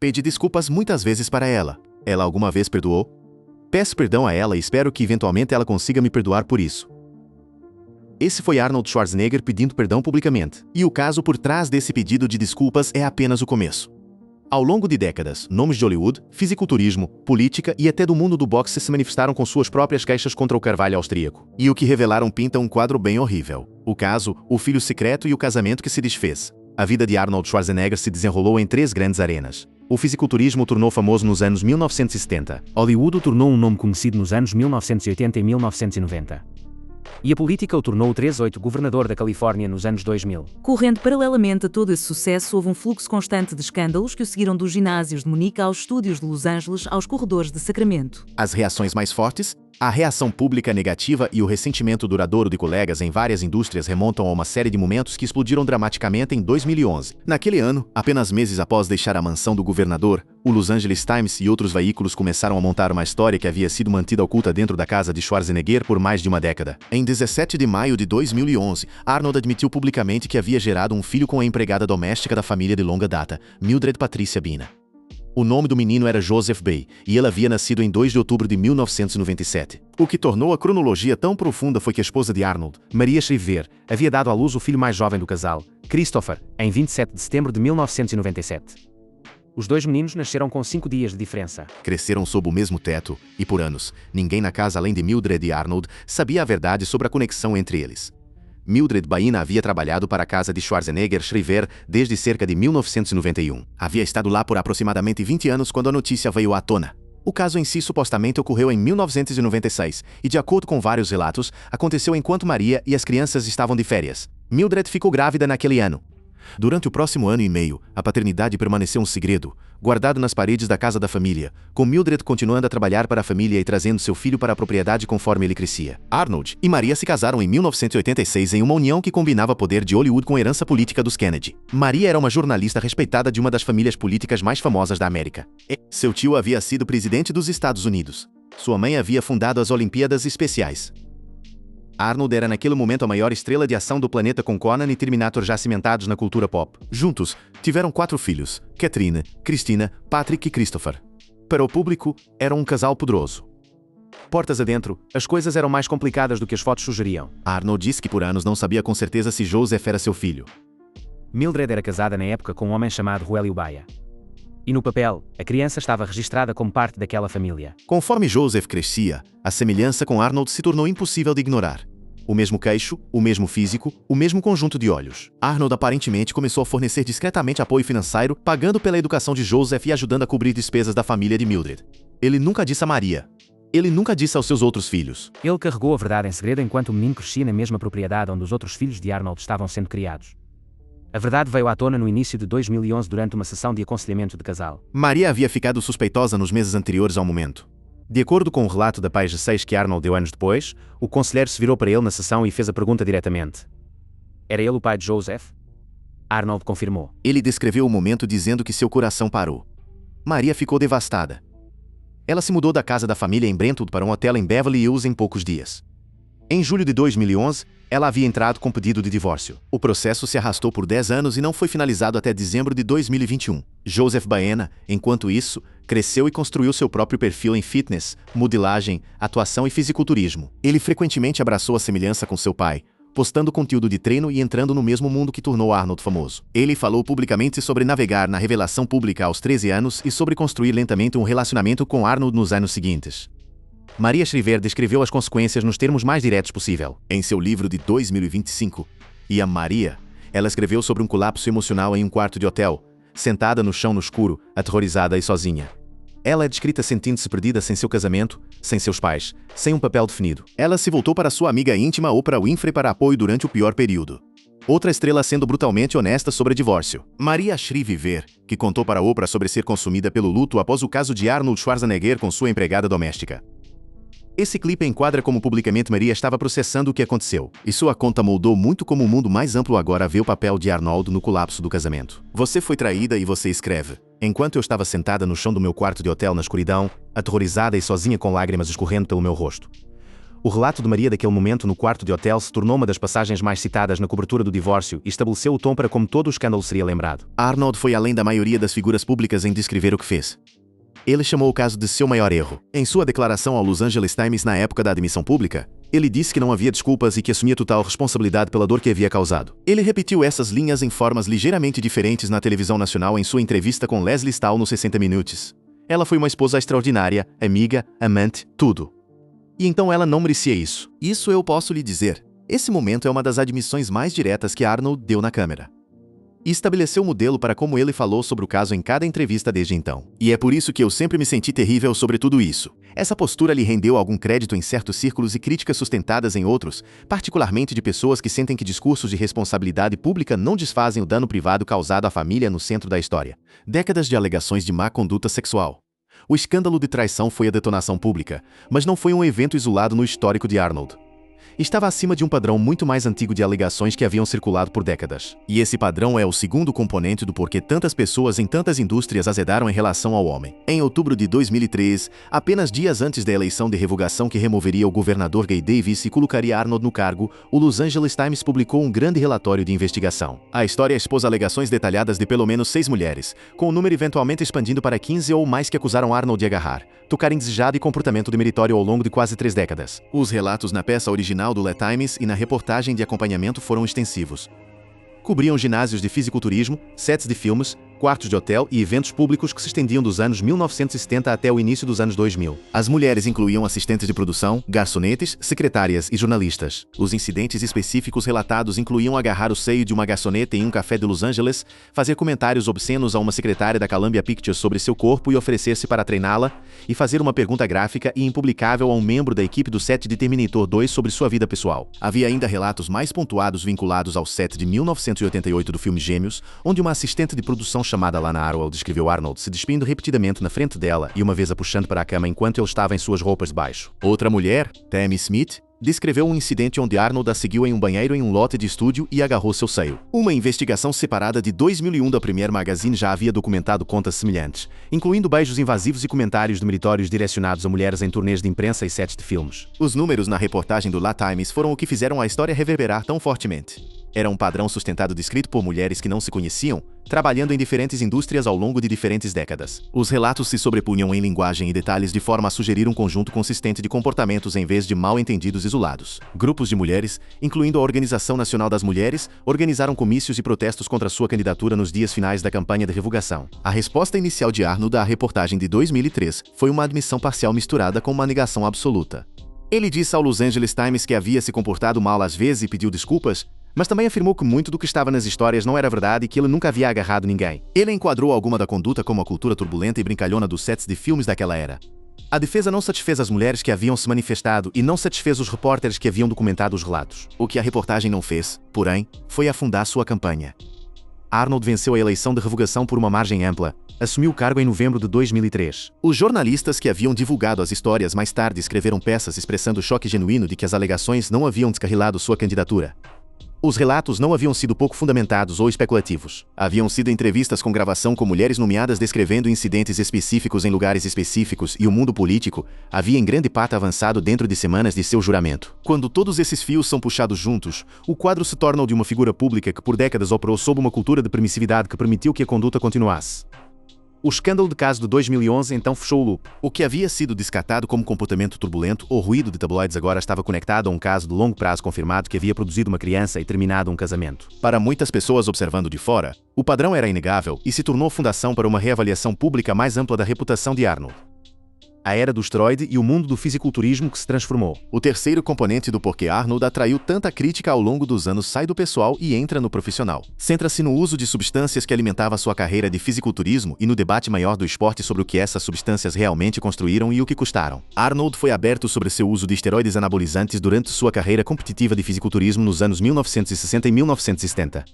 Pedi desculpas muitas vezes para ela. Ela alguma vez perdoou? Peço perdão a ela e espero que eventualmente ela consiga me perdoar por isso. Esse foi Arnold Schwarzenegger pedindo perdão publicamente. E o caso por trás desse pedido de desculpas é apenas o começo. Ao longo de décadas, nomes de Hollywood, fisiculturismo, política e até do mundo do boxe se manifestaram com suas próprias queixas contra o carvalho austríaco. E o que revelaram pinta um quadro bem horrível. O caso, o filho secreto e o casamento que se desfez. A vida de Arnold Schwarzenegger se desenrolou em 3 grandes arenas. O fisiculturismo o tornou famoso nos anos 1970. Hollywood o tornou um nome conhecido nos anos 1980 e 1990. E a política o tornou o 3/8 governador da Califórnia nos anos 2000. Correndo paralelamente a todo esse sucesso, houve um fluxo constante de escândalos que o seguiram dos ginásios de Munique aos estúdios de Los Angeles aos corredores de Sacramento. As reações mais fortes, a reação pública negativa e o ressentimento duradouro de colegas em várias indústrias remontam a uma série de momentos que explodiram dramaticamente em 2011. Naquele ano, apenas meses após deixar a mansão do governador, o Los Angeles Times e outros veículos começaram a montar uma história que havia sido mantida oculta dentro da casa de Schwarzenegger por mais de uma década. Em 17 de maio de 2011, Arnold admitiu publicamente que havia gerado um filho com a empregada doméstica da família de longa data, Mildred Patricia Bina. O nome do menino era Joseph Bay, e ele havia nascido em 2 de outubro de 1997. O que tornou a cronologia tão profunda foi que a esposa de Arnold, Maria Shriver, havia dado à luz o filho mais jovem do casal, Christopher, em 27 de setembro de 1997. Os 2 meninos nasceram com 5 dias de diferença. Cresceram sob o mesmo teto, e por anos, ninguém na casa além de Mildred e Arnold sabia a verdade sobre a conexão entre eles. Mildred Baina havia trabalhado para a casa de Schwarzenegger Shriver desde cerca de 1991. Havia estado lá por aproximadamente 20 anos quando a notícia veio à tona. O caso em si supostamente ocorreu em 1996 e, de acordo com vários relatos, aconteceu enquanto Maria e as crianças estavam de férias. Mildred ficou grávida naquele ano. Durante o próximo ano e meio, a paternidade permaneceu um segredo, guardado nas paredes da casa da família, com Mildred continuando a trabalhar para a família e trazendo seu filho para a propriedade conforme ele crescia. Arnold e Maria se casaram em 1986 em uma união que combinava poder de Hollywood com a herança política dos Kennedy. Maria era uma jornalista respeitada de uma das famílias políticas mais famosas da América. Seu tio havia sido presidente dos Estados Unidos. Sua mãe havia fundado as Olimpíadas Especiais. Arnold era naquele momento a maior estrela de ação do planeta, com Conan e Terminator já cimentados na cultura pop. Juntos, tiveram 4 filhos, Catherine, Christina, Patrick e Christopher. Para o público, eram um casal poderoso. Portas adentro, as coisas eram mais complicadas do que as fotos sugeriam. Arnold disse que por anos não sabia com certeza se Joseph era seu filho. Mildred era casada na época com um homem chamado Roelio Baia. E no papel, a criança estava registrada como parte daquela família. Conforme Joseph crescia, a semelhança com Arnold se tornou impossível de ignorar. O mesmo queixo, o mesmo físico, o mesmo conjunto de olhos. Arnold aparentemente começou a fornecer discretamente apoio financeiro, pagando pela educação de Joseph e ajudando a cobrir despesas da família de Mildred. Ele nunca disse a Maria. Ele nunca disse aos seus outros filhos. Ele carregou a verdade em segredo enquanto o menino crescia na mesma propriedade onde os outros filhos de Arnold estavam sendo criados. A verdade veio à tona no início de 2011 durante uma sessão de aconselhamento de casal. Maria havia ficado suspeitosa nos meses anteriores ao momento. De acordo com o relato da Page 6 que Arnold deu anos depois, o conselheiro se virou para ele na sessão e fez a pergunta diretamente. Era ele o pai de Joseph? Arnold confirmou. Ele descreveu o momento dizendo que seu coração parou. Maria ficou devastada. Ela se mudou da casa da família em Brentwood para um hotel em Beverly Hills em poucos dias. Em julho de 2011, ela havia entrado com pedido de divórcio. O processo se arrastou por 10 anos e não foi finalizado até dezembro de 2021. Joseph Baena, enquanto isso, cresceu e construiu seu próprio perfil em fitness, modelagem, atuação e fisiculturismo. Ele frequentemente abraçou a semelhança com seu pai, postando conteúdo de treino e entrando no mesmo mundo que tornou Arnold famoso. Ele falou publicamente sobre navegar na revelação pública aos 13 anos e sobre construir lentamente um relacionamento com Arnold nos anos seguintes. Maria Shriver descreveu as consequências nos termos mais diretos possível. Em seu livro de 2025, E a Maria, ela escreveu sobre um colapso emocional em um quarto de hotel, sentada no chão no escuro, aterrorizada e sozinha. Ela é descrita sentindo-se perdida sem seu casamento, sem seus pais, sem um papel definido. Ela se voltou para sua amiga íntima Oprah Winfrey para apoio durante o pior período. Outra estrela sendo brutalmente honesta sobre divórcio. Maria Shriver, que contou para Oprah sobre ser consumida pelo luto após o caso de Arnold Schwarzenegger com sua empregada doméstica. Esse clipe enquadra como publicamente Maria estava processando o que aconteceu, e sua conta moldou muito como o mundo mais amplo agora vê o papel de Arnold no colapso do casamento. Você foi traída e você escreve. Enquanto eu estava sentada no chão do meu quarto de hotel na escuridão, aterrorizada e sozinha com lágrimas escorrendo pelo meu rosto. O relato de Maria daquele momento no quarto de hotel se tornou uma das passagens mais citadas na cobertura do divórcio e estabeleceu o tom para como todo o escândalo seria lembrado. Arnold foi além da maioria das figuras públicas em descrever o que fez. Ele chamou o caso de seu maior erro. Em sua declaração ao Los Angeles Times na época da admissão pública, ele disse que não havia desculpas e que assumia total responsabilidade pela dor que havia causado. Ele repetiu essas linhas em formas ligeiramente diferentes na televisão nacional em sua entrevista com Leslie Stahl no 60 Minutos. Ela foi uma esposa extraordinária, amiga, amante, tudo. E então ela não merecia isso. Isso eu posso lhe dizer. Esse momento é uma das admissões mais diretas que Arnold deu na câmera. E estabeleceu o modelo para como ele falou sobre o caso em cada entrevista desde então. E é por isso que eu sempre me senti terrível sobre tudo isso. Essa postura lhe rendeu algum crédito em certos círculos e críticas sustentadas em outros, particularmente de pessoas que sentem que discursos de responsabilidade pública não desfazem o dano privado causado à família no centro da história. Décadas de alegações de má conduta sexual. O escândalo de traição foi a detonação pública, mas não foi um evento isolado no histórico de Arnold. Estava acima de um padrão muito mais antigo de alegações que haviam circulado por décadas. E esse padrão é o segundo componente do porquê tantas pessoas em tantas indústrias azedaram em relação ao homem. Em outubro de 2003, apenas dias antes da eleição de revogação que removeria o governador Gay Davis e colocaria Arnold no cargo, o Los Angeles Times publicou um grande relatório de investigação. A história expôs alegações detalhadas de pelo menos 6 mulheres, com o número eventualmente expandindo para 15 ou mais que acusaram Arnold de agarrar, tocar indesejado e comportamento demeritório ao longo de quase 3 décadas. Os relatos na peça original do Le Times e na reportagem de acompanhamento foram extensivos. Cobriam ginásios de fisiculturismo, sets de filmes, quartos de hotel e eventos públicos que se estendiam dos anos 1970 até o início dos anos 2000. As mulheres incluíam assistentes de produção, garçonetes, secretárias e jornalistas. Os incidentes específicos relatados incluíam agarrar o seio de uma garçonete em um café de Los Angeles, fazer comentários obscenos a uma secretária da Columbia Pictures sobre seu corpo e oferecer-se para treiná-la, e fazer uma pergunta gráfica e impublicável a um membro da equipe do set de Terminator 2 sobre sua vida pessoal. Havia ainda relatos mais pontuados vinculados ao set de 1988 do filme Gêmeos, onde uma assistente de produção chamada Lana Arwell descreveu Arnold se despindo repetidamente na frente dela e uma vez a puxando para a cama enquanto ele estava em suas roupas de baixo. Outra mulher, Tammy Smith, descreveu um incidente onde Arnold a seguiu em um banheiro em um lote de estúdio e agarrou seu seio. Uma investigação separada de 2001 da Premiere Magazine já havia documentado contas semelhantes, incluindo beijos invasivos e comentários demeritórios direcionados a mulheres em turnês de imprensa e sets de filmes. Os números na reportagem do La Times foram o que fizeram a história reverberar tão fortemente. Era um padrão sustentado descrito por mulheres que não se conheciam, trabalhando em diferentes indústrias ao longo de diferentes décadas. Os relatos se sobrepunham em linguagem e detalhes de forma a sugerir um conjunto consistente de comportamentos em vez de mal-entendidos isolados. Grupos de mulheres, incluindo a Organização Nacional das Mulheres, organizaram comícios e protestos contra sua candidatura nos dias finais da campanha de revogação. A resposta inicial de Arnold à reportagem de 2003 foi uma admissão parcial misturada com uma negação absoluta. Ele disse ao Los Angeles Times que havia se comportado mal às vezes e pediu desculpas, mas também afirmou que muito do que estava nas histórias não era verdade e que ele nunca havia agarrado ninguém. Ele enquadrou alguma da conduta como a cultura turbulenta e brincalhona dos sets de filmes daquela era. A defesa não satisfez as mulheres que haviam se manifestado e não satisfez os repórteres que haviam documentado os relatos. O que a reportagem não fez, porém, foi afundar sua campanha. Arnold venceu a eleição de revogação por uma margem ampla, assumiu o cargo em novembro de 2003. Os jornalistas que haviam divulgado as histórias mais tarde escreveram peças expressando o choque genuíno de que as alegações não haviam descarrilado sua candidatura. Os relatos não haviam sido pouco fundamentados ou especulativos. Haviam sido entrevistas com gravação com mulheres nomeadas descrevendo incidentes específicos em lugares específicos e o mundo político havia em grande parte avançado dentro de semanas de seu juramento. Quando todos esses fios são puxados juntos, o quadro se torna o de uma figura pública que por décadas operou sob uma cultura de permissividade que permitiu que a conduta continuasse. O escândalo de caso de 2011 então fechou o loop. O que havia sido descartado como comportamento turbulento ou ruído de tabloides agora estava conectado a um caso de longo prazo confirmado que havia produzido uma criança e terminado um casamento. Para muitas pessoas observando de fora, o padrão era inegável e se tornou fundação para uma reavaliação pública mais ampla da reputação de Arnold. A era do esteroide e o mundo do fisiculturismo que se transformou. O terceiro componente do porquê Arnold atraiu tanta crítica ao longo dos anos sai do pessoal e entra no profissional. Centra-se no uso de substâncias que alimentava sua carreira de fisiculturismo e no debate maior do esporte sobre o que essas substâncias realmente construíram e o que custaram. Arnold foi aberto sobre seu uso de esteroides anabolizantes durante sua carreira competitiva de fisiculturismo nos anos 1960 e 1970.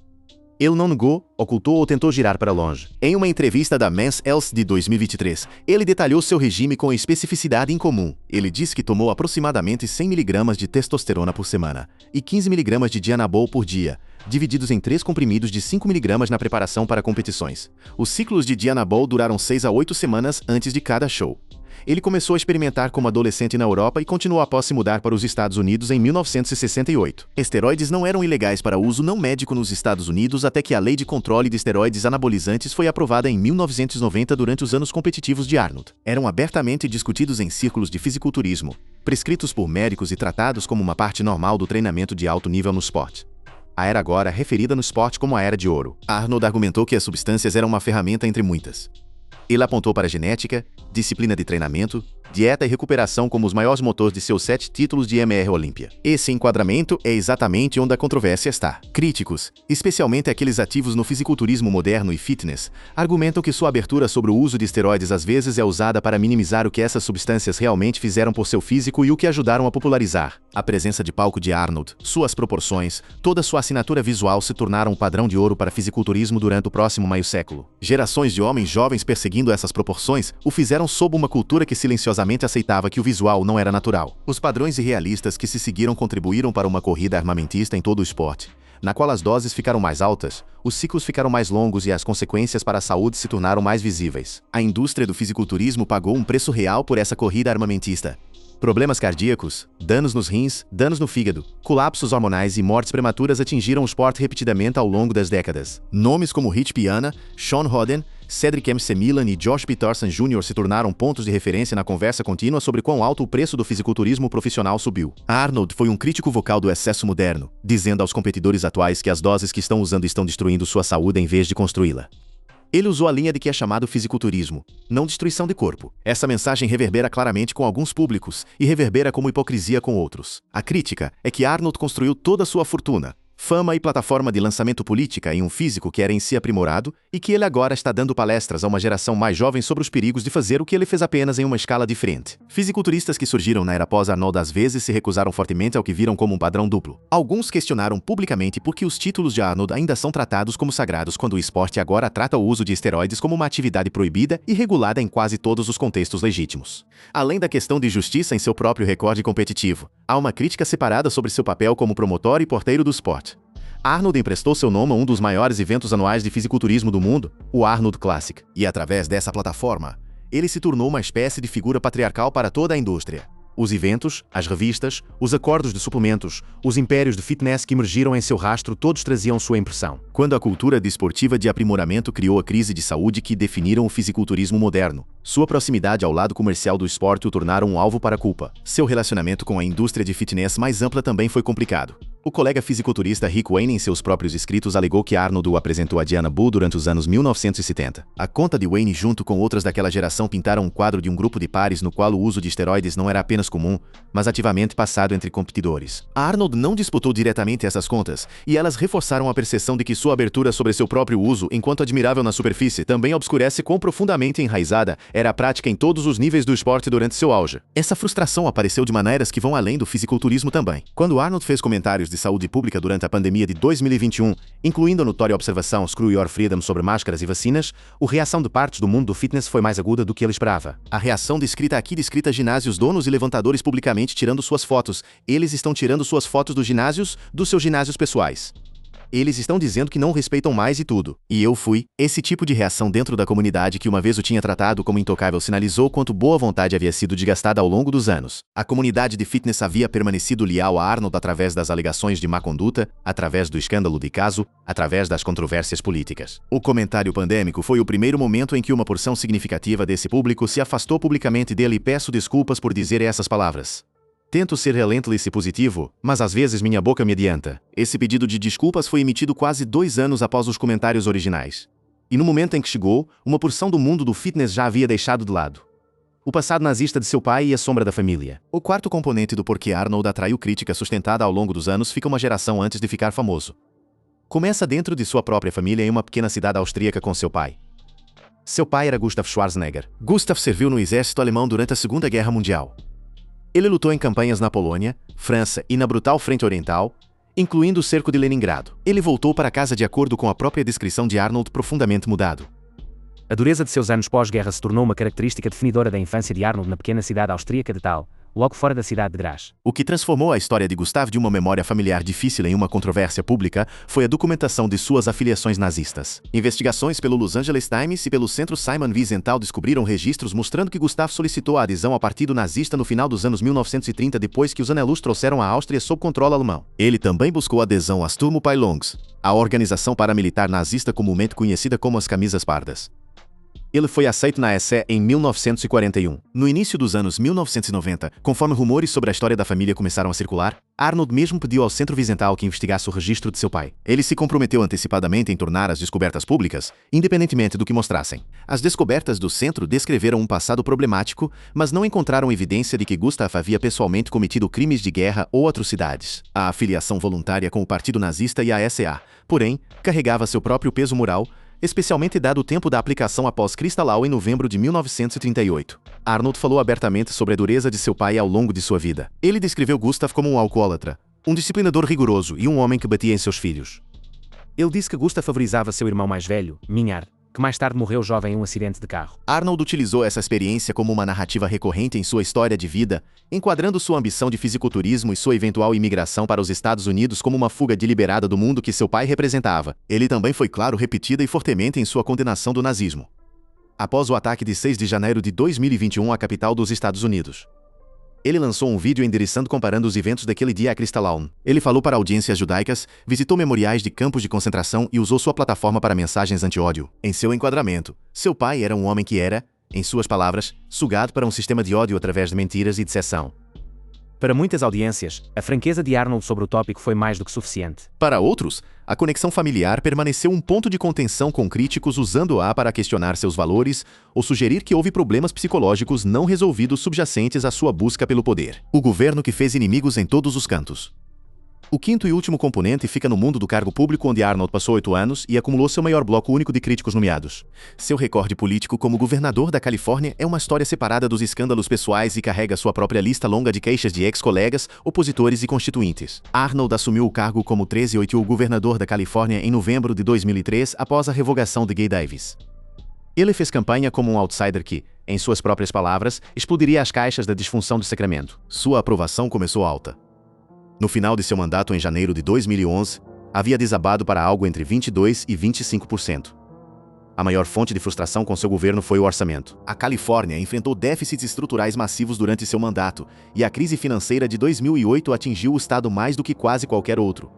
Ele não negou, ocultou ou tentou girar para longe. Em uma entrevista da Men's Health de 2023, ele detalhou seu regime com especificidade incomum. Ele disse que tomou aproximadamente 100 mg de testosterona por semana e 15 mg de Dianabol por dia, divididos em 3 comprimidos de 5 mg na preparação para competições. Os ciclos de Dianabol duraram 6 a 8 semanas antes de cada show. Ele começou a experimentar como adolescente na Europa e continuou após se mudar para os Estados Unidos em 1968. Esteroides não eram ilegais para uso não médico nos Estados Unidos até que a Lei de Controle de Esteroides Anabolizantes foi aprovada em 1990 durante os anos competitivos de Arnold. Eram abertamente discutidos em círculos de fisiculturismo, prescritos por médicos e tratados como uma parte normal do treinamento de alto nível no esporte. A era agora é referida no esporte como a Era de Ouro. Arnold argumentou que as substâncias eram uma ferramenta entre muitas. Ele apontou para a genética, disciplina de treinamento, dieta e recuperação como os maiores motores de seus 7 títulos de MR Olímpia. Esse enquadramento é exatamente onde a controvérsia está. Críticos, especialmente aqueles ativos no fisiculturismo moderno e fitness, argumentam que sua abertura sobre o uso de esteroides às vezes é usada para minimizar o que essas substâncias realmente fizeram por seu físico e o que ajudaram a popularizar. A presença de palco de Arnold, suas proporções, toda sua assinatura visual se tornaram um padrão de ouro para fisiculturismo durante o próximo meio século. Gerações de homens jovens perseguindo essas proporções o fizeram sob uma cultura que silenciosamente aceitava que o visual não era natural. Os padrões irrealistas que se seguiram contribuíram para uma corrida armamentista em todo o esporte, na qual as doses ficaram mais altas, os ciclos ficaram mais longos e as consequências para a saúde se tornaram mais visíveis. A indústria do fisiculturismo pagou um preço real por essa corrida armamentista. Problemas cardíacos, danos nos rins, danos no fígado, colapsos hormonais e mortes prematuras atingiram o esporte repetidamente ao longo das décadas. Nomes como Rich Piana, Sean Hodden, Cedric McMillan e Josh Peterson Jr. se tornaram pontos de referência na conversa contínua sobre quão alto o preço do fisiculturismo profissional subiu. Arnold foi um crítico vocal do excesso moderno, dizendo aos competidores atuais que as doses que estão usando estão destruindo sua saúde em vez de construí-la. Ele usou a linha de que é chamado fisiculturismo, não destruição de corpo. Essa mensagem reverbera claramente com alguns públicos e reverbera como hipocrisia com outros. A crítica é que Arnold construiu toda a sua fortuna, fama e plataforma de lançamento política em um físico que era em si aprimorado e que ele agora está dando palestras a uma geração mais jovem sobre os perigos de fazer o que ele fez apenas em uma escala diferente. Fisiculturistas que surgiram na era pós-Arnold às vezes se recusaram fortemente ao que viram como um padrão duplo. Alguns questionaram publicamente por que os títulos de Arnold ainda são tratados como sagrados quando o esporte agora trata o uso de esteroides como uma atividade proibida e regulada em quase todos os contextos legítimos. Além da questão de justiça em seu próprio recorde competitivo, há uma crítica separada sobre seu papel como promotor e porteiro do esporte. Arnold emprestou seu nome a um dos maiores eventos anuais de fisiculturismo do mundo, o Arnold Classic, e através dessa plataforma, ele se tornou uma espécie de figura patriarcal para toda a indústria. Os eventos, as revistas, os acordos de suplementos, os impérios de fitness que emergiram em seu rastro todos traziam sua impressão. Quando a cultura desportiva de aprimoramento criou a crise de saúde que definiram o fisiculturismo moderno, sua proximidade ao lado comercial do esporte o tornaram um alvo para a culpa. Seu relacionamento com a indústria de fitness mais ampla também foi complicado. O colega fisiculturista Rick Wayne, em seus próprios escritos, alegou que Arnold o apresentou a Diana Bull durante os anos 1970. A conta de Wayne, junto com outras daquela geração, pintaram um quadro de um grupo de pares no qual o uso de esteroides não era apenas comum, mas ativamente passado entre competidores. A Arnold não disputou diretamente essas contas, e elas reforçaram a percepção de que sua abertura sobre seu próprio uso, enquanto admirável na superfície, também obscurece quão profundamente enraizada era a prática em todos os níveis do esporte durante seu auge. Essa frustração apareceu de maneiras que vão além do fisiculturismo também. Quando Arnold fez comentários de saúde pública durante a pandemia de 2021, incluindo a notória observação Screw Your Freedom sobre máscaras e vacinas, a reação de partes do mundo do fitness foi mais aguda do que ele esperava. A reação descrita aqui descrita ginásios, donos e levantadores publicamente tirando suas fotos. Eles estão tirando suas fotos dos ginásios, dos seus ginásios pessoais. Eles estão dizendo que não respeitam mais e tudo. E eu fui. Esse tipo de reação dentro da comunidade que uma vez o tinha tratado como intocável sinalizou quanto boa vontade havia sido desgastada ao longo dos anos. A comunidade de fitness havia permanecido leal a Arnold através das alegações de má conduta, através do escândalo de caso, através das controvérsias políticas. O comentário pandêmico foi o primeiro momento em que uma porção significativa desse público se afastou publicamente dele e peço desculpas por dizer essas palavras. Tento ser relentless e positivo, mas às vezes minha boca me adianta. Esse pedido de desculpas foi emitido quase 2 anos após os comentários originais. E no momento em que chegou, uma porção do mundo do fitness já havia deixado de lado o passado nazista de seu pai e a sombra da família. O quarto componente do porquê Arnold atraiu crítica sustentada ao longo dos anos fica uma geração antes de ficar famoso. Começa dentro de sua própria família em uma pequena cidade austríaca com seu pai. Seu pai era Gustav Schwarzenegger. Gustav serviu no exército alemão durante a Segunda Guerra Mundial. Ele lutou em campanhas na Polônia, França e na brutal Frente Oriental, incluindo o cerco de Leningrado. Ele voltou para casa de acordo com a própria descrição de Arnold profundamente mudado. A dureza de seus anos pós-guerra se tornou uma característica definidora da infância de Arnold na pequena cidade austríaca de Thal, logo fora da cidade de Graz. O que transformou a história de Gustav de uma memória familiar difícil em uma controvérsia pública foi a documentação de suas afiliações nazistas. Investigações pelo Los Angeles Times e pelo Centro Simon Wiesenthal descobriram registros mostrando que Gustav solicitou a adesão ao partido nazista no final dos anos 1930 depois que os Anelus trouxeram a Áustria sob controle alemão. Ele também buscou adesão às Sturmabteilungs, a organização paramilitar nazista comumente conhecida como as Camisas Pardas. Ele foi aceito na SS em 1941. No início dos anos 1990, conforme rumores sobre a história da família começaram a circular, Arnold mesmo pediu ao Centro Wiesenthal que investigasse o registro de seu pai. Ele se comprometeu antecipadamente em tornar as descobertas públicas, independentemente do que mostrassem. As descobertas do centro descreveram um passado problemático, mas não encontraram evidência de que Gustav havia pessoalmente cometido crimes de guerra ou atrocidades. A afiliação voluntária com o Partido Nazista e a SA, porém, carregava seu próprio peso moral, especialmente dado o tempo da aplicação após Kristallnacht em novembro de 1938. Arnold falou abertamente sobre a dureza de seu pai ao longo de sua vida. Ele descreveu Gustav como um alcoólatra, um disciplinador rigoroso e um homem que batia em seus filhos. Ele disse que Gustav favorizava seu irmão mais velho, Minhar, que mais tarde morreu jovem em um acidente de carro. Arnold utilizou essa experiência como uma narrativa recorrente em sua história de vida, enquadrando sua ambição de fisiculturismo e sua eventual imigração para os Estados Unidos como uma fuga deliberada do mundo que seu pai representava. Ele também foi claro, repetida e fortemente em sua condenação do nazismo. Após o ataque de 6 de janeiro de 2021 à capital dos Estados Unidos, ele lançou um vídeo endereçando comparando os eventos daquele dia a Kristallnacht. Ele falou para audiências judaicas, visitou memoriais de campos de concentração e usou sua plataforma para mensagens anti-ódio. Em seu enquadramento, seu pai era um homem que era, em suas palavras, sugado para um sistema de ódio através de mentiras e decepção. Para muitas audiências, a franqueza de Arnold sobre o tópico foi mais do que suficiente. Para outros, a conexão familiar permaneceu um ponto de contenção com críticos usando-a para questionar seus valores ou sugerir que houve problemas psicológicos não resolvidos subjacentes à sua busca pelo poder. O governo que fez inimigos em todos os cantos. O quinto e último componente fica no mundo do cargo público, onde Arnold passou 8 anos e acumulou seu maior bloco único de críticos nomeados. Seu recorde político como governador da Califórnia é uma história separada dos escândalos pessoais e carrega sua própria lista longa de queixas de ex-colegas, opositores e constituintes. Arnold assumiu o cargo como 13º governador da Califórnia em novembro de 2003 após a revogação de Gay Davis. Ele fez campanha como um outsider que, em suas próprias palavras, explodiria as caixas da disfunção do Sacramento. Sua aprovação começou alta. No final de seu mandato em janeiro de 2011, havia desabado para algo entre 22% e 25%. A maior fonte de frustração com seu governo foi o orçamento. A Califórnia enfrentou déficits estruturais massivos durante seu mandato, e a crise financeira de 2008 atingiu o estado mais do que quase qualquer outro.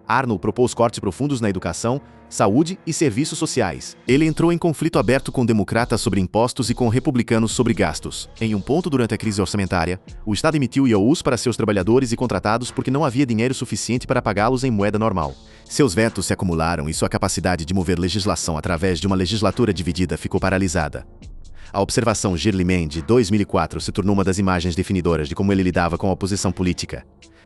Arnold propôs cortes profundos na educação, saúde e serviços sociais. Ele entrou em conflito aberto com democratas sobre impostos e com republicanos sobre gastos. Em um ponto durante a crise orçamentária, o Estado emitiu IOUs para seus trabalhadores e contratados porque não havia dinheiro suficiente para pagá-los em moeda normal. Seus vetos se acumularam e sua capacidade de mover legislação através de uma legislatura dividida ficou paralisada. A observação Shirley Mann de 2004 se tornou uma das imagens definidoras de como ele lidava com a oposição política.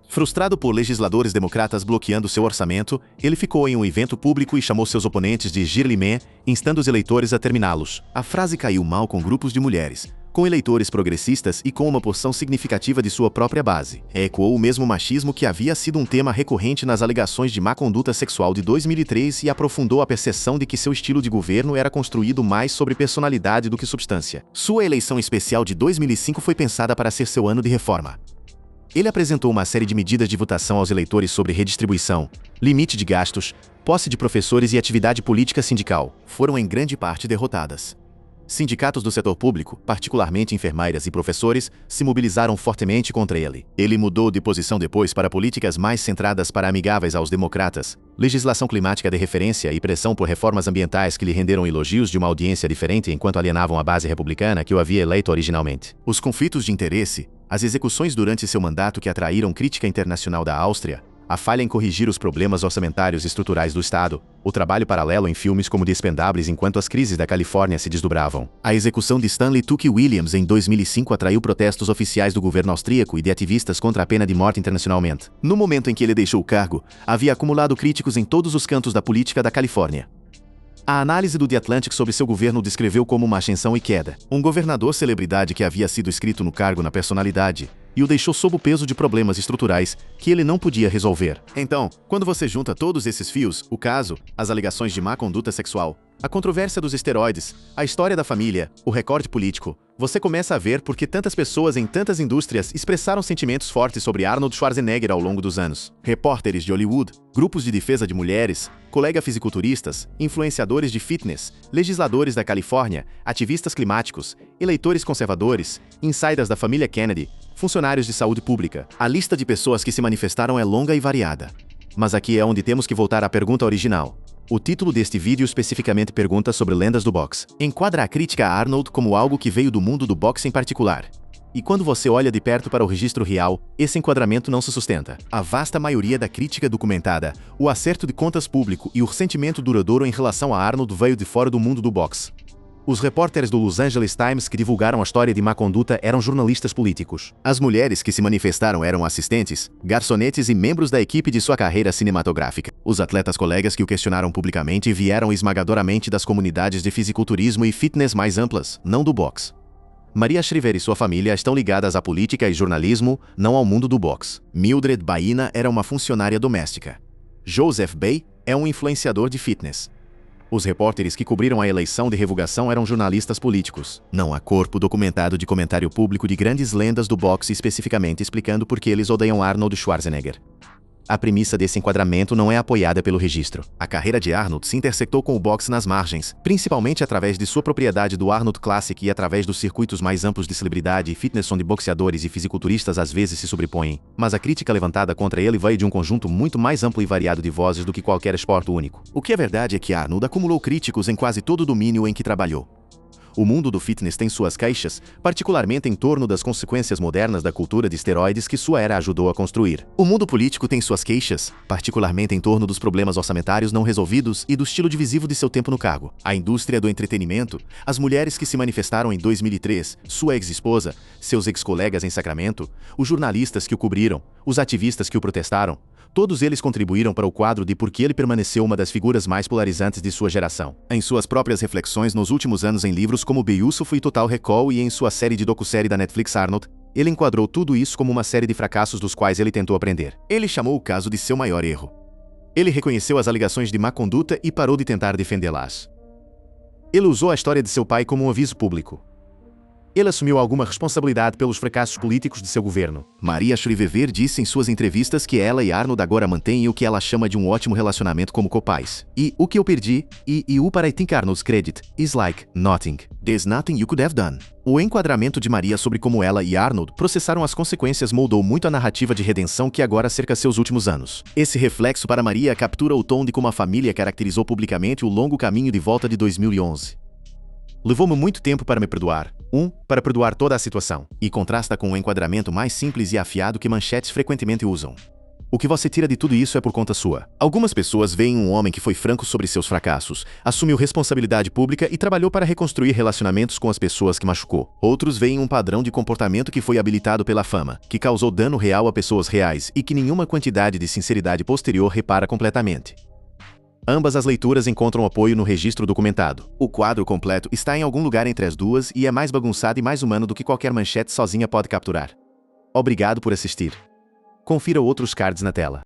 Frustrado por legisladores democratas bloqueando seu orçamento, ele ficou em um evento público e chamou seus oponentes de Shirley Mann, instando os eleitores a terminá-los. A frase caiu mal com grupos de mulheres, com eleitores progressistas e com uma porção significativa de sua própria base. Ecoou o mesmo machismo que havia sido um tema recorrente nas alegações de má conduta sexual de 2003 e aprofundou a percepção de que seu estilo de governo era construído mais sobre personalidade do que substância. Sua eleição especial de 2005 foi pensada para ser seu ano de reforma. Ele apresentou uma série de medidas de votação aos eleitores sobre redistribuição, limite de gastos, posse de professores e atividade política sindical. Foram em grande parte derrotadas. Sindicatos do setor público, particularmente enfermeiras e professores, se mobilizaram fortemente contra ele. Ele mudou de posição depois para políticas mais centradas para amigáveis aos democratas, legislação climática de referência e pressão por reformas ambientais que lhe renderam elogios de uma audiência diferente enquanto alienavam a base republicana que o havia eleito originalmente. Os conflitos de interesse, as execuções durante seu mandato que atraíram crítica internacional da Áustria, a falha em corrigir os problemas orçamentários e estruturais do Estado, o trabalho paralelo em filmes como The Expendables enquanto as crises da Califórnia se desdobravam. A execução de Stanley Tucci Williams em 2005 atraiu protestos oficiais do governo austríaco e de ativistas contra a pena de morte internacionalmente. No momento em que ele deixou o cargo, havia acumulado críticos em todos os cantos da política da Califórnia. A análise do The Atlantic sobre seu governo o descreveu como uma ascensão e queda. Um governador celebridade que havia sido inscrito no cargo na personalidade, e o deixou sob o peso de problemas estruturais que ele não podia resolver. Então, quando você junta todos esses fios, o caso, as alegações de má conduta sexual, a controvérsia dos esteroides, a história da família, o recorde político, Você começa a ver por que tantas pessoas em tantas indústrias expressaram sentimentos fortes sobre Arnold Schwarzenegger ao longo dos anos. Repórteres de Hollywood, grupos de defesa de mulheres, colegas fisiculturistas, influenciadores de fitness, legisladores da Califórnia, ativistas climáticos, eleitores conservadores, insiders da família Kennedy, funcionários de saúde pública. A lista de pessoas que se manifestaram é longa e variada. Mas aqui é onde temos que voltar à pergunta original. O título deste vídeo especificamente pergunta sobre lendas do boxe. Enquadra a crítica a Arnold como algo que veio do mundo do boxe em particular. E quando você olha de perto para o registro real, esse enquadramento não se sustenta. A vasta maioria da crítica documentada, o acerto de contas público e o ressentimento duradouro em relação a Arnold veio de fora do mundo do boxe. Os repórteres do Los Angeles Times que divulgaram a história de má conduta eram jornalistas políticos. As mulheres que se manifestaram eram assistentes, garçonetes e membros da equipe de sua carreira cinematográfica. Os atletas colegas que o questionaram publicamente vieram esmagadoramente das comunidades de fisiculturismo e fitness mais amplas, não do boxe. Maria Shriver e sua família estão ligadas à política e jornalismo, não ao mundo do boxe. Mildred Baina era uma funcionária doméstica. Joseph Bay é um influenciador de fitness. Os repórteres que cobriram a eleição de revogação eram jornalistas políticos. Não há corpo documentado de comentário público de grandes lendas do boxe especificamente explicando por que eles odeiam Arnold Schwarzenegger. A premissa desse enquadramento não é apoiada pelo registro. A carreira de Arnold se intersectou com o boxe nas margens, principalmente através de sua propriedade do Arnold Classic e através dos circuitos mais amplos de celebridade e fitness onde boxeadores e fisiculturistas às vezes se sobrepõem. Mas a crítica levantada contra ele veio de um conjunto muito mais amplo e variado de vozes do que qualquer esporte único. O que é verdade é que Arnold acumulou críticos em quase todo o domínio em que trabalhou. O mundo do fitness tem suas queixas, particularmente em torno das consequências modernas da cultura de esteroides que sua era ajudou a construir. O mundo político tem suas queixas, particularmente em torno dos problemas orçamentários não resolvidos e do estilo divisivo de seu tempo no cargo. A indústria do entretenimento, as mulheres que se manifestaram em 2003, sua ex-esposa, seus ex-colegas em Sacramento, os jornalistas que o cobriram, os ativistas que o protestaram, todos eles contribuíram para o quadro de por que ele permaneceu uma das figuras mais polarizantes de sua geração. Em suas próprias reflexões nos últimos anos em livros como Beowulf e Total Recall e em sua série de docusérie da Netflix Arnold, ele enquadrou tudo isso como uma série de fracassos dos quais ele tentou aprender. Ele chamou o caso de seu maior erro. Ele reconheceu as alegações de má conduta e parou de tentar defendê-las. Ele usou a história de seu pai como um aviso público. Ele assumiu alguma responsabilidade pelos fracassos políticos de seu governo. Maria Shriver disse em suas entrevistas que ela e Arnold agora mantêm o que ela chama de um ótimo relacionamento como copais. E o que eu perdi, e o para I think Arnold's credit, is like nothing. There's nothing you could have done. O enquadramento de Maria sobre como ela e Arnold processaram as consequências moldou muito a narrativa de redenção que agora cerca seus últimos anos. Esse reflexo para Maria captura o tom de como a família caracterizou publicamente o longo caminho de volta de 2011. Levou-me muito tempo para me perdoar. Para perdoar toda a situação. E contrasta com o enquadramento mais simples e afiado que manchetes frequentemente usam. O que você tira de tudo isso é por conta sua. Algumas pessoas veem um homem que foi franco sobre seus fracassos, assumiu responsabilidade pública e trabalhou para reconstruir relacionamentos com as pessoas que machucou. Outros veem um padrão de comportamento que foi habilitado pela fama, que causou dano real a pessoas reais e que nenhuma quantidade de sinceridade posterior repara completamente. Ambas as leituras encontram apoio no registro documentado. O quadro completo está em algum lugar entre as duas e é mais bagunçado e mais humano do que qualquer manchete sozinha pode capturar. Obrigado por assistir. Confira outros cards na tela.